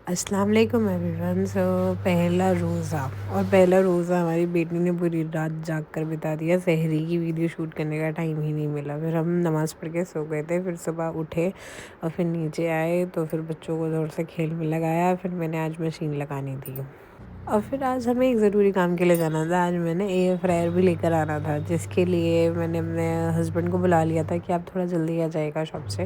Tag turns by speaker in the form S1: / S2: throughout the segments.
S1: अस्सलाम वालेकुम एवरीवन। पहला रोज़ा हमारी बेटी ने पूरी रात जाग कर बिता दिया। सहरी की वीडियो शूट करने का टाइम ही नहीं मिला। फिर हम नमाज़ पढ़ के सो गए थे। फिर सुबह उठे और फिर नीचे आए तो फिर बच्चों को ज़ोर से खेल में लगाया। फिर मैंने आज मशीन लगानी थी और फिर आज हमें एक ज़रूरी काम के लिए जाना था। आज मैंने एयर फ्रायर भी लेकर आना था, जिसके लिए मैंने अपने हस्बैंड को बुला लिया था कि आप थोड़ा जल्दी आ जाएगा शॉप से।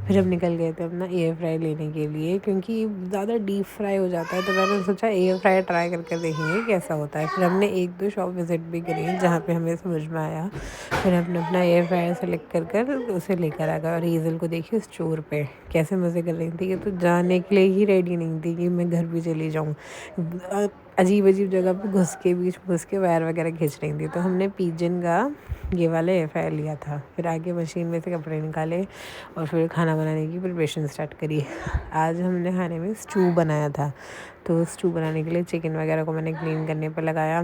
S1: फिर हम निकल गए थे अपना एयर फ्रायर लेने के लिए, क्योंकि ज़्यादा डीप फ्राई हो जाता है। तो मैंने सोचा एयर फ्रायर ट्राई करके देखेंगे कैसा होता है। फिर हमने 1-2 शॉप विज़िट भी करी जहाँ पे हमें समझ में आया। फिर हमने अपना एयर फ्रायर सेलेक्ट कर उसे लेकर आ गए। और ईज़ल को देखिए स्टोर पे कैसे मज़े कर रही थी। ये तो जाने के लिए ही रेडी नहीं थी कि मैं घर भी चली जाऊँ। अजीब-अजीब जगह पे बीच घुस के वायर वगैरह खींच रही थी। तो हमने पिजन का ये वाला एयर फ्रायर लिया था। फिर आगे मशीन में से कपड़े निकाले और फिर खाना बनाने की प्रिपरेशन स्टार्ट करी। आज हमने खाने में स्टू बनाया था। तो स्टू बनाने के लिए चिकन वगैरह को मैंने क्लीन करने पर लगाया,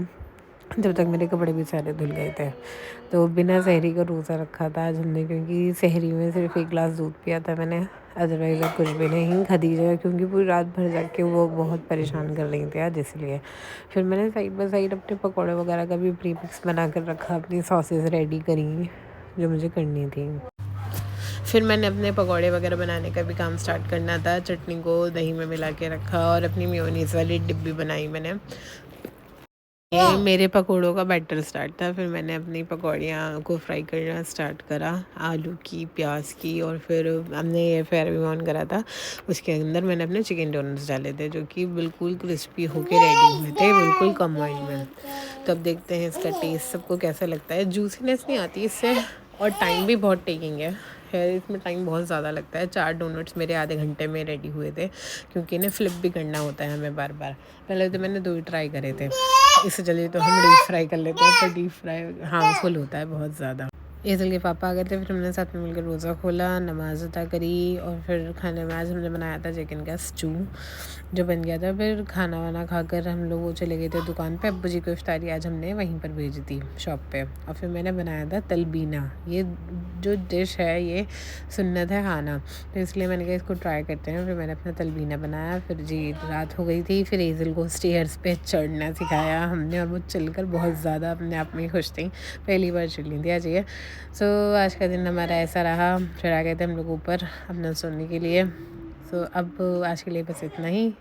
S1: जब तक मेरे कपड़े भी सारे धुल गए थे। तो बिना सहरी का रोज़ा रखा था आज हमने, क्योंकि सहरी में सिर्फ़ 1 गिलास दूध पिया था मैंने, अदरवाइज़ और कुछ भी नहीं। खदीजा क्योंकि पूरी रात भर जाग के वो बहुत परेशान कर रही थी आज, इसलिए। फिर मैंने साइड बाय साइड अपने पकौड़े वगैरह का भी प्री मिक्स बना कर रखा, अपनी सॉसेस रेडी करी जो मुझे करनी थी। फिर मैंने अपने पकौड़े वगैरह बनाने का भी काम स्टार्ट करना था। चटनी को दही में मिला के रखा और अपनी मेयोनीज़ वाली डिब्बी बनाई मैंने। ये मेरे पकौड़ों का बैटर स्टार्ट था। फिर मैंने अपनी पकौड़ियाँ को फ्राई करना स्टार्ट करा, आलू की, प्याज की। और फिर हमने एयर फ्रायर भी ऑन करा था। उसके अंदर मैंने अपने चिकन डोनट्स डाले थे, जो कि बिल्कुल क्रिस्पी होके रेडी हुए थे, बिल्कुल कम ऑयल में। तो अब देखते हैं इसका टेस्ट सबको कैसा लगता है। जूसीनेस नहीं आती इससे और टाइम भी बहुत टेकिंग है। इसमें टाइम बहुत ज़्यादा लगता है। 4 डोनट्स मेरे आधे घंटे में रेडी हुए थे, क्योंकि इन्हें फ्लिप भी करना होता है हमें बार बार। पहले तो मैंने 2 ही ट्राई करे थे। इससे चलिए तो हम डीप फ्राई कर लेते हैं, पर डीप फ्राई हार्मफुल होता है बहुत ज़्यादा। ईज़ल के पापा आ गए थे। फिर हमने साथ में मिलकर रोज़ा खोला, नमाज़ अदा करी और फिर खाने में आज हमने बनाया था चिकन का स्टू, जो बन गया था। फिर खाना वाना खाकर हम लोग वो चले गए थे दुकान पे। अब्बू जी को इफ्तारी आज हमने वहीं पर भेजी थी शॉप पे। और फिर मैंने बनाया था तलबीना। ये जो डिश है ये सुन्नत है खाना, तो इसलिए मैंने कहा इसको ट्राई करते हैं। फिर मैंने अपना तलबीना बनाया। फिर जी रात हो गई थी। फिर ईज़ल को स्टेयर्स पे चढ़ना सिखाया हमने, और वो चलकर बहुत ज़्यादा अपने आप में खुश थी। पहली बार चल रही थी आज ये। सो आज का दिन हमारा ऐसा रहा। फिर आ गए थे हम लोग ऊपर अपना सोने के लिए। सो अब आज के लिए बस इतना ही।